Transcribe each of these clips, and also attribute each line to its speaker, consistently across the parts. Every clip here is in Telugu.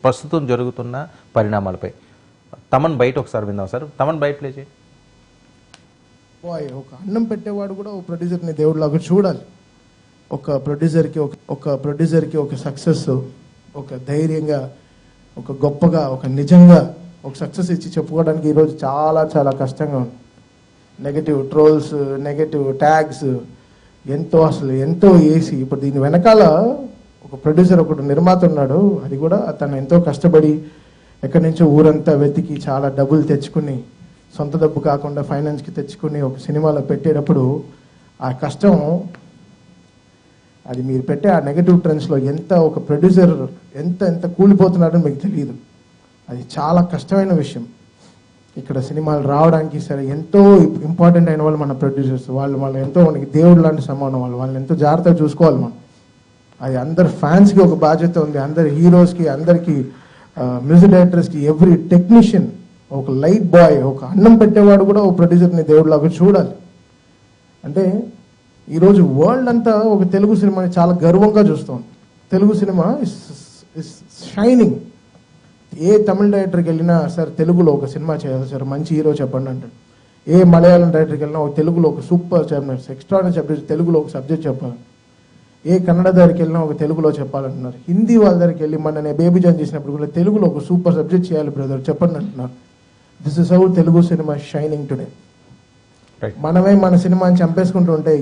Speaker 1: ప్రస్తుతం జరుగుతున్న పరిణామాలపై తమన్ బయట ఒకసారి విందాం సార్. తమన్ బయట ప్లే చేయండి.
Speaker 2: ఒక అన్నం పెట్టేవాడు కూడా ఒక ప్రొడ్యూసర్ని దేవుడిలాగా చూడాలి. ఒక ప్రొడ్యూసర్కి ఒక సక్సెస్, ఒక ధైర్యంగా, ఒక గొప్పగా, ఒక నిజంగా ఒక సక్సెస్ ఇచ్చి చెప్పుకోవడానికి ఈరోజు చాలా చాలా కష్టంగా ఉంది. నెగటివ్ ట్రోల్స్, నెగటివ్ ట్యాగ్స్ ఎంతో వేసి ఇప్పుడు దీని వెనకాల ఒక ప్రొడ్యూసర్, ఒకటి నిర్మాత ఉన్నాడు. అది కూడా తను ఎంతో కష్టపడి ఎక్కడి నుంచో ఊరంతా వెతికి చాలా డబ్బులు తెచ్చుకుని, సొంత డబ్బు కాకుండా ఫైనాన్స్కి తెచ్చుకుని ఒక సినిమాలో పెట్టేటప్పుడు ఆ కష్టం, అది మీరు పెట్టే ఆ నెగటివ్ ట్రెండ్స్లో ఎంత ఒక ప్రొడ్యూసర్ ఎంత కూలిపోతున్నాడో మీకు తెలియదు. అది చాలా కష్టమైన విషయం. ఇక్కడ సినిమాలు రావడానికి సరే ఎంతో ఇంపార్టెంట్ అయిన వాళ్ళు మన ప్రొడ్యూసర్స్. వాళ్ళు ఎంతో మనకి దేవుడు లాంటి సమానం. వాళ్ళని ఎంతో జాగ్రత్తగా చూసుకోవాలి మనం. అది అందరు ఫ్యాన్స్కి ఒక బాధ్యత ఉంది, అందరి హీరోస్కి, అందరికీ మ్యూజిక్ డైరెక్టర్స్కి, ఎవ్రీ టెక్నీషియన్, ఒక లైట్ బాయ్, ఒక అన్నం పెట్టేవాడు కూడా ఒక ప్రొడ్యూసర్ని దేవుడిలాగా చూడాలి. అంటే ఈరోజు వరల్డ్ అంతా ఒక తెలుగు సినిమాని చాలా గర్వంగా చూస్తాం. Telugu cinema is shining. ఏ తమిళ డైరెక్టర్కి వెళ్ళినా సార్ తెలుగులో ఒక సినిమా చేయాలి సార్, మంచి హీరో చెప్పండి అంటాడు. ఏ మలయాళం డైరెక్టర్కి వెళ్ళినా ఒక తెలుగులో ఒక సూపర్ చెప్పినారు, ఎక్స్ట్రాడినరీ సబ్జెక్ట్, తెలుగులో ఒక సబ్జెక్ట్ చెప్పాలి. ఏ కన్నడ దగ్గరికి వెళ్ళినా ఒక తెలుగులో చెప్పాలంటున్నారు. హిందీ వాళ్ళ దగ్గరికి వెళ్ళి మన నేను బేబీ జాన్ చేసినప్పుడు కూడా తెలుగులో ఒక సూపర్ సబ్జెక్ట్ చేయాలి బ్రదర్ చెప్పండి అంటున్నారు. This is how Telugu cinema shining today. మనమే మన సినిమాని చంపేసుకుంటూ ఉంటే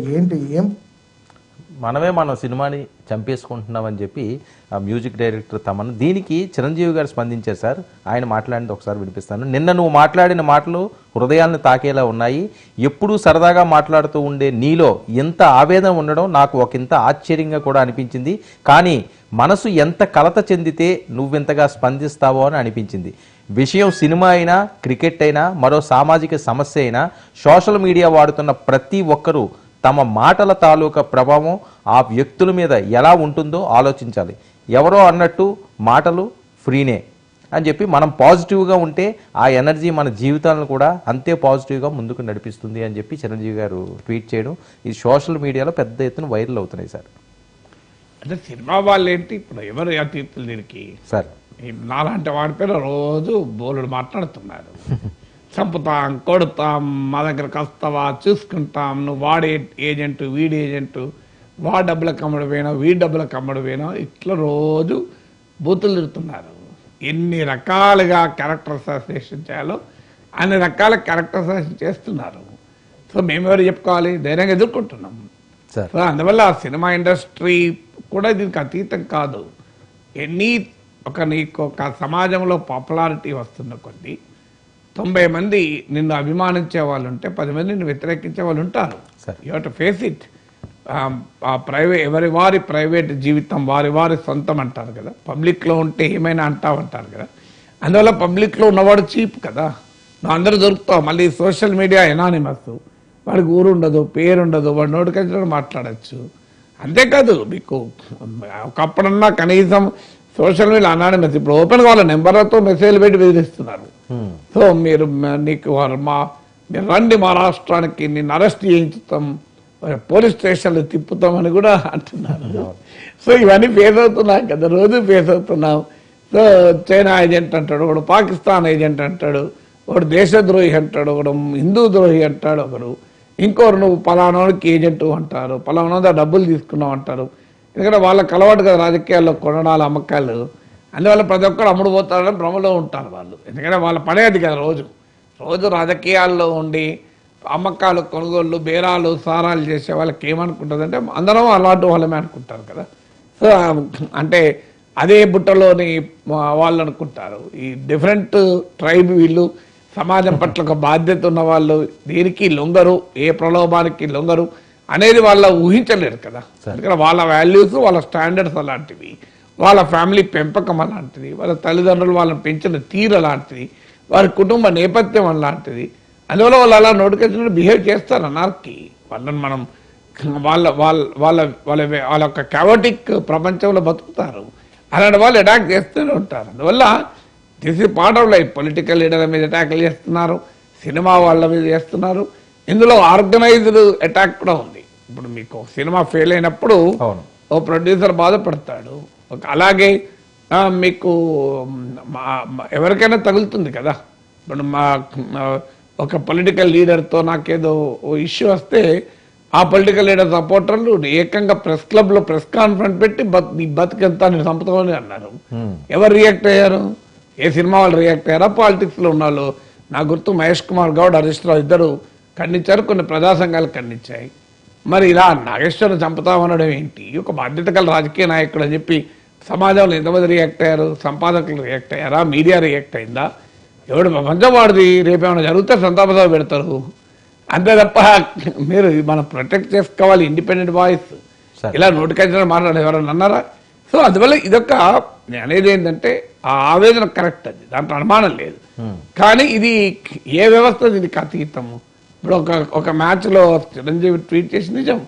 Speaker 1: మనమే మన సినిమాని చంపేసుకుంటున్నామని చెప్పి ఆ మ్యూజిక్ డైరెక్టర్ తమన్. దీనికి చిరంజీవి గారు స్పందించారు సార్. ఆయన మాట్లాడింది ఒకసారి వినిపిస్తాను. నిన్న నువ్వు మాట్లాడిన మాటలు హృదయాలను తాకేలా ఉన్నాయి. ఎప్పుడూ సరదాగా మాట్లాడుతూ ఉండే నీలో ఎంత ఆవేదన ఉండడం నాకు ఒకంత ఆశ్చర్యంగా కూడా అనిపించింది. కానీ మనసు ఎంత కలత చెందితే నువ్వెంతగా స్పందిస్తావో అని అనిపించింది. విషయం సినిమా అయినా, క్రికెట్ అయినా, మరో సామాజిక సమస్య అయినా, సోషల్ మీడియా వాడుతున్న ప్రతి ఒక్కరూ తమ మాటల తాలూకా ప్రభావం ఆ వ్యక్తుల మీద ఎలా ఉంటుందో ఆలోచించాలి. ఎవరో అన్నట్టు మాటలు ఫ్రీనే అని చెప్పి మనం పాజిటివ్గా ఉంటే ఆ ఎనర్జీ మన జీవితాలను కూడా అంతే పాజిటివ్గా ముందుకు నడిపిస్తుంది అని చెప్పి చిరంజీవి గారు ట్వీట్ చేయడం ఈ సోషల్ మీడియాలో పెద్ద ఎత్తున వైరల్ అవుతున్నాయి సార్.
Speaker 3: అంటే సినిమా వాళ్ళు ఏంటి ఇప్పుడు ఎవరు అతీతులు దీనికి
Speaker 1: సార్?
Speaker 3: నాలాంటి వాడి పేరు రోజు బోలుడు మాట్లాడుతున్నారు. చంపుతాం, కొడతాం, మా దగ్గరకు వస్తావా, చూసుకుంటాం, నువ్వు వాడే ఏజెంటు, వీడి ఏజెంటు, వాడు డబ్బులకు అమ్మడు పోయినా, వీడి డబ్బులకు అమ్మడు పోయినా, ఇట్లా రోజు బూతులు తిడుతున్నారు. ఎన్ని రకాలుగా క్యారెక్టర్ అసోసియేషన్ చేయాలో అన్ని రకాల క్యారెక్టర్ అసోసియేషన్ చేస్తున్నారు. సో మేమెవరు చెప్పుకోవాలి, ధైర్యంగా ఎదుర్కొంటున్నాం. సో అందువల్ల సినిమా ఇండస్ట్రీ కూడా దీనికి అతీతం కాదు. నీకు ఒక సమాజంలో పాపులారిటీ వస్తున్న కొద్దీ 90 మంది నిన్ను అభిమానించే వాళ్ళు ఉంటే 10 మంది నిన్ను వ్యతిరేకించే వాళ్ళు ఉంటారు. You have to face it. వారి ప్రైవేట్ జీవితం వారి సొంతం అంటారు కదా. పబ్లిక్లో ఉంటే ఏమైనా అంటారు కదా. అందువల్ల పబ్లిక్లో ఉన్నవాడు చీప్ కదా. నువ్వు అందరూ దొరుకుతావు. మళ్ళీ సోషల్ మీడియా ఎనానిమస్, వాడికి ఊరు ఉండదు, పేరు ఉండదు, వాడు నోటికొచ్చినట్టు మాట్లాడచ్చు. అంతేకాదు మీకు ఒకప్పుడన్నా కనీసం సోషల్ మీడియా అనానిమస్, ఇప్పుడు ఓపెన్గా వాళ్ళ నెంబర్లతో మెసేజ్లు పెట్టి బెదిరిస్తున్నారు. సో మీరు రండి మా రాష్ట్రానికి, నిన్ను అరెస్ట్ చేయించుతాం, పోలీస్ స్టేషన్లు తిప్పుతామని కూడా అంటున్నారు. సో ఇవన్నీ ఫేస్ అవుతున్నాం కదా, రోజు ఫేస్ అవుతున్నాం. సో చైనా ఏజెంట్ అంటాడు, ఒకడు పాకిస్తాన్ ఏజెంట్ అంటాడు, ఒకడు దేశద్రోహి అంటాడు, ఒకడు హిందూ ద్రోహి అంటాడు, ఒకడు ఇంకోరు నువ్వు పలానాకి ఏజెంటు అంటారు, పలానా డబ్బులు తీసుకున్నావు అంటారు. ఎందుకంటే వాళ్ళకి అలవాటు కదా రాజకీయాల్లో కొనడాలు, అమ్మకాలు. అందువల్ల ప్రతి ఒక్కరు అమ్ముడు పోతారని భ్రమలో ఉంటారు వాళ్ళు. ఎందుకంటే వాళ్ళ పడేది కదా రోజు రాజకీయాల్లో ఉండి అమ్మకాలు, కొనుగోళ్ళు, బేరాలు, సారాలు చేసే వాళ్ళకి ఏమనుకుంటుందంటే అందరం అలాంటి వాళ్ళమే అనుకుంటారు కదా. సో అంటే అదే బుట్టలోని వాళ్ళు అనుకుంటారు. ఈ డిఫరెంట్ ట్రైబ్ వీళ్ళు సమాజం పట్ల ఒక బాధ్యత ఉన్న వాళ్ళు దీనికి లొంగరు, ఏ ప్రలోభానికి లొంగరు అనేది వాళ్ళ ఊహించలేరు కదా. ఎందుకంటే వాళ్ళ వాల్యూస్, వాళ్ళ స్టాండర్డ్స్ అలాంటివి, వాళ్ళ ఫ్యామిలీ పెంపకం అలాంటిది, వాళ్ళ తల్లిదండ్రులు వాళ్ళని పెంచిన తీరు అలాంటిది, వారి కుటుంబ నేపథ్యం అలాంటిది. అందువల్ల వాళ్ళు అలా నోటికొచ్చినట్టు బిహేవ్ చేస్తారు అన్నార్కి. వాళ్ళని మనం వాళ్ళ వాళ్ళ వాళ్ళ వాళ్ళ వాళ్ళ యొక్క క్యావటిక్ ప్రపంచంలో బతుకుతారు. అలాంటి వాళ్ళు అటాక్ చేస్తూనే ఉంటారు. అందువల్ల this is part of life. Political లీడర్ల మీద అటాక్లు చేస్తున్నారు, సినిమా వాళ్ళ మీద చేస్తున్నారు. ఇందులో ఆర్గనైజ్డ్ అటాక్ కూడా ఉంది. ఇప్పుడు మీకు సినిమా ఫెయిల్ అయినప్పుడు ఓ ప్రొడ్యూసర్ బాధపడతాడు, అలాగే మీకు ఎవరికైనా తగులుతుంది కదా. ఇప్పుడు ఒక పొలిటికల్ లీడర్తో నాకేదో ఇష్యూ వస్తే ఆ పొలిటికల్ లీడర్ సపోర్టర్లు ఏకంగా ప్రెస్ క్లబ్లో ప్రెస్ కాన్ఫరెన్స్ పెట్టి నీ బతికెంత నేను చంపుతామని అన్నారు. ఎవరు రియాక్ట్ అయ్యారు? ఏ సినిమా వాళ్ళు రియాక్ట్ అయ్యారా? పాలిటిక్స్లో ఉన్న వాళ్ళు. నా గుర్తు మహేష్ కుమార్ గౌడ్, హరీష్ రావు ఇద్దరు ఖండించారు, కొన్ని ప్రజా సంఘాలు ఖండించాయి. మరి ఇలా నాగేశ్వరం చంపుతామనడం ఏంటి? ఒక బాధ్యత గల రాజకీయ నాయకుడు అని చెప్పి సమాజంలో ఎంతమంది రియాక్ట్ అయ్యారు? సంపాదకులు రియాక్ట్ అయ్యారా? మీడియా రియాక్ట్ అయిందా? ఎవడు ప్రపంచం వాడిది రేపేమైనా జరిగితే సంతాప సభ పెడతారు. అంతే తప్ప మీరు మనం ప్రొటెక్ట్ చేసుకోవాలి ఇండిపెండెంట్ వాయిస్. ఇలా నోటికొచ్చిన మాట్లాడారు ఎవరన్నా అన్నారా? సో అందువల్ల ఇదొక నేను అనేది ఏంటంటే ఆ ఆవేదన కరెక్ట్, అది దాంట్లో అనుమానం లేదు. కానీ ఇది ఏ వ్యవస్థ దీనికి అతీతము. ఇప్పుడు ఒక మ్యాచ్లో చిరంజీవి ట్వీట్ చేసి నిజం,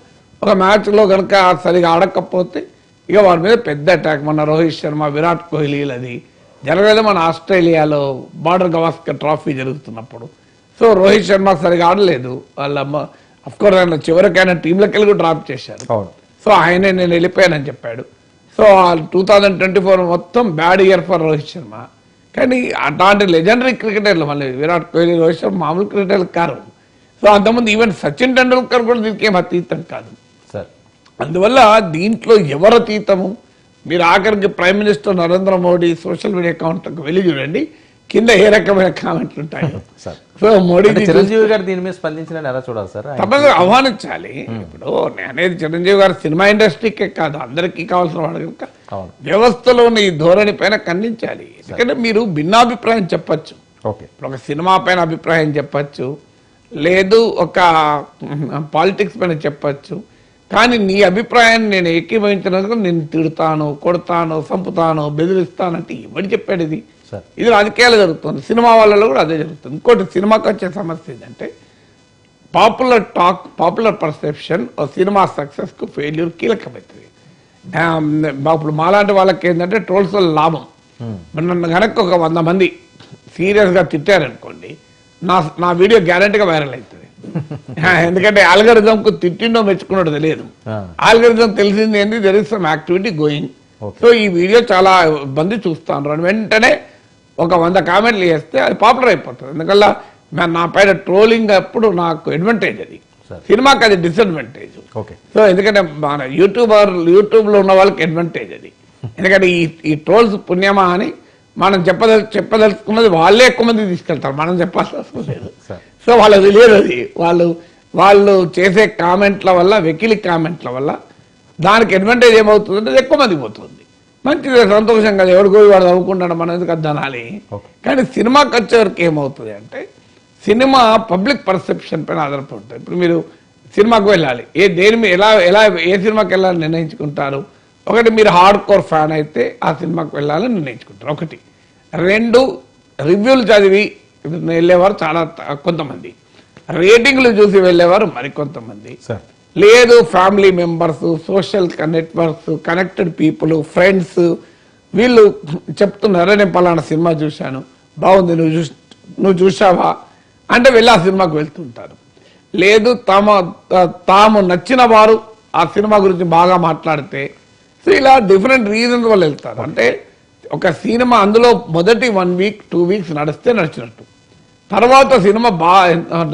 Speaker 3: ఒక మ్యాచ్లో కనుక సరిగా ఆడకపోతే ఇక వారి మీద పెద్ద అటాక్. మన రోహిత్ శర్మ, విరాట్ కోహ్లీ అది జరగలేదు. మన ఆస్ట్రేలియాలో బార్డర్ గవాస్కర్ ట్రాఫీ జరుగుతున్నప్పుడు సో రోహిత్ శర్మ సరిగా ఆడలేదు. వాళ్ళ అఫ్కోర్స్ ఆయన చివరికైనా టీంలోకి వెళ్ళి కూడా డ్రాప్ చేశారు. సో ఆయనే నేను వెళ్ళిపోయానని చెప్పాడు. సో 2024 మొత్తం bad year for Rohit Sharma. కానీ అట్లాంటి లెజెండరీ క్రికెటర్లు మళ్ళీ విరాట్ కోహ్లీ, రోహిత్ శర్మ మామూలు క్రికెటర్లు కారు. సో అంతకుముందు ఈవెన్ సచిన్ టెండూల్కర్ కూడా దీనికి ఏం అతీతం కాదు. అందువల్ల దీంట్లో ఎవరు అతీతము? మీరు ఆఖరికి prime minister Narendra Modi social media అకౌంట్కి వెళ్ళి చూడండి, కింద ఏ రకమైన కామెంట్లు ఉంటాయి. సో మోడీ
Speaker 1: చిరంజీవి గారు దీని మీద స్పందించిన ఎలా చూడాలి సార్?
Speaker 3: తప్పగా ఆహ్వానించాలి. ఇప్పుడు నేనేది చిరంజీవి గారు సినిమా ఇండస్ట్రీకే కాదు అందరికీ కావాల్సిన వాడు కనుక వ్యవస్థలోని ఈ ధోరణి పైన ఖండించాలి. ఎందుకంటే మీరు భిన్నాభిప్రాయం చెప్పచ్చు. ఇప్పుడు ఒక సినిమా పైన అభిప్రాయం చెప్పచ్చు, లేదు ఒక పాలిటిక్స్ పైన చెప్పచ్చు. కానీ నీ అభిప్రాయాన్ని నేను ఏకీభవించినందుకు నేను తిడతాను, కొడతాను, చంపుతాను, బెదిరిస్తానంటే ఎవరు చెప్పాడు? ఇది రాజకీయాలు జరుగుతుంది, సినిమా వాళ్ళలో కూడా అదే జరుగుతుంది. ఇంకోటి సినిమాకి వచ్చే సమస్య ఏంటంటే popular talk, popular perception cinema సక్సెస్కు ఫెయిల్యూర్ కీలకమవుతుంది. ఇప్పుడు మాలాంటి వాళ్ళకి ఏంటంటే ట్రోల్స్ వల్ల లాభం. నన్ను కనుక ఒక 100 మంది సీరియస్గా తిట్టారనుకోండి, నా వీడియో గ్యారంటీగా వైరల్ అవుతుంది. ఎందుకంటే ఆల్గరిథంకు తిట్టిండో మెచ్చుకున్నట్టు తెలియదు. ఆల్గరిథం తెలిసింది ఏంటి, there is some activity going. So ఈ వీడియో చాలా మంది చూస్తాను, వెంటనే ఒక 100 కామెంట్లు చేస్తే అది పాపులర్ అయిపోతుంది. ఎందుకల్లా నా పైన ట్రోలింగ్ అప్పుడు నాకు అడ్వాంటేజ్, అది సినిమాకి అది డిసడ్వాంటేజ్. సో ఎందుకంటే మన యూట్యూబ్లో ఉన్న వాళ్ళకి అడ్వాంటేజ్ అది. ఎందుకంటే ఈ ట్రోల్స్ పుణ్యమా అని మనం చెప్పదలుచుకున్నది వాళ్ళే ఎక్కువ మంది తీసుకెళ్తారు, మనం చెప్పాల్సిన అవసరం లేదు. సో వాళ్ళకి తెలియదు అది. వాళ్ళు చేసే కామెంట్ల వల్ల, వెకిలి కామెంట్ల వల్ల దానికి అడ్వాంటేజ్ ఏమవుతుందంటే ఎక్కువ మంది పోతుంది. మంచిది, సంతోషం కదా, ఎవరికో వాడు చదువుకుంటాడు, మనం ఎందుకు అనాలి. కానీ సినిమాకి వచ్చేవరకు ఏమవుతుంది అంటే సినిమా పబ్లిక్ పర్సెప్షన్ పైన ఆధారపడుతుంది. ఇప్పుడు మీరు సినిమాకు వెళ్ళాలి, ఏ సినిమాకి వెళ్ళాలని నిర్ణయించుకుంటారు? ఒకటి, మీరు హార్డ్ కోర్ ఫ్యాన్ అయితే ఆ సినిమాకి వెళ్ళాలని నిర్ణయించుకుంటారు. ఒకటి. 2, రివ్యూలు చదివి వెళ్ళేవారు చాలా కొంతమంది, రేటింగ్లు చూసి వెళ్ళేవారు మరికొంతమంది, లేదు family members, social networks, connected people, friends, వీళ్ళు చెప్తున్నారు నేను పలానా సినిమా చూశాను, బాగుంది, నువ్వు చూసావా అంటే వెళ్ళి ఆ సినిమాకు వెళ్తుంటారు. లేదు తాము నచ్చిన వారు ఆ సినిమా గురించి బాగా మాట్లాడితే, సో ఇలా డిఫరెంట్ రీజన్స్ వల్ల వెళ్తారు. అంటే ఒక సినిమా అందులో మొదటి 1 వీక్ 2 వీక్స్ నడిస్తే నడిచినట్టు, తర్వాత సినిమా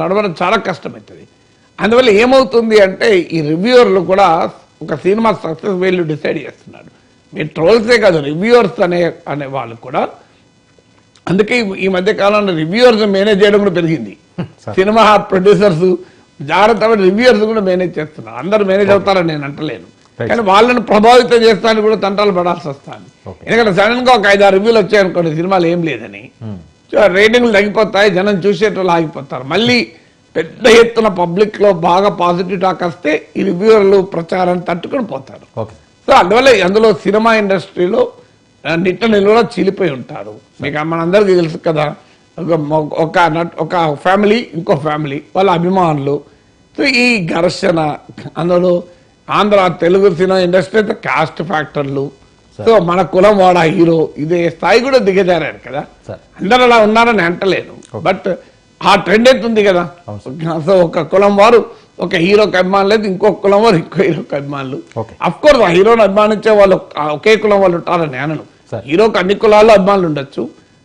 Speaker 3: నడవడం చాలా కష్టమవుతుంది. అందువల్ల ఏమవుతుంది అంటే ఈ రివ్యూవర్లు కూడా ఒక సినిమా సక్సెస్ వాల్యూ డిసైడ్ చేస్తున్నాడు. మీరు ట్రోల్సే కాదు, రివ్యూవర్స్ అనే వాళ్ళు కూడా. అందుకే ఈ మధ్య కాలంలో రివ్యూవర్స్ మేనేజ్ చేయడం కూడా పెరిగింది. సినిమా ప్రొడ్యూసర్స్ జాగ్రత్త రివ్యూవర్స్ కూడా మేనేజ్ చేస్తున్నారు. అందరూ మేనేజ్ అవుతారని నేను అంటలేను, కానీ వాళ్ళని ప్రభావితం చేస్తానికి కూడా తంటాలు పడాల్సి వస్తాను. ఎందుకంటే సడన్ గా ఒక 5-6 రివ్యూలు వచ్చాయనుకోండి, సినిమాలు ఏం లేదని, రేటింగ్లు తగ్గిపోతాయి, జనం చూసేటోళ్ళు ఆగిపోతారు. మళ్ళీ పెద్ద ఎత్తున పబ్లిక్ లో బాగా పాజిటివ్ టాక్ వస్తే ఈ రివ్యూవర్లు ప్రచారాన్ని తట్టుకొని పోతారు. సో అందువల్ల అందులో సినిమా ఇండస్ట్రీలో నిట్ట నిలువలో చీలిపోయి ఉంటారు. మీకు మనందరికీ తెలుసు కదా, ఒక ఫ్యామిలీ ఇంకో ఫ్యామిలీ వాళ్ళ అభిమానులు. సో ఈ ఘర్షణ, అందులో ఆంధ్ర తెలుగు సినిమా ఇండస్ట్రీ అయితే కాస్ట్ ఫ్యాక్టర్లు, సో మన కులం వాడ హీరో, ఇదే స్థాయి కూడా దిగజారారు కదా. అందరూ అలా ఉన్నారని అంటలేను, బట్ ఆ ట్రెండ్ అవుతుంది కదా. సో ఒక కులం వారు ఒక హీరోకి అభిమానులు లేదు, ఇంకో కులం వారు ఇంకో హీరోకి అభిమానులు. అఫ్ కోర్స్ ఆ హీరోని అభిమానించే వాళ్ళు ఒకే కులం వాళ్ళు ఉంటారని అనను,
Speaker 1: సరే.
Speaker 3: హీరోకి అన్ని కులాల్లో అభిమానులు ఉండొచ్చు,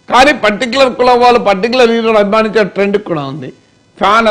Speaker 3: కానీ పర్టికులర్ కులం వాళ్ళు పర్టికులర్ హీరోని అభిమానించే ట్రెండ్ కూడా ఉంది. ఫ్యాన్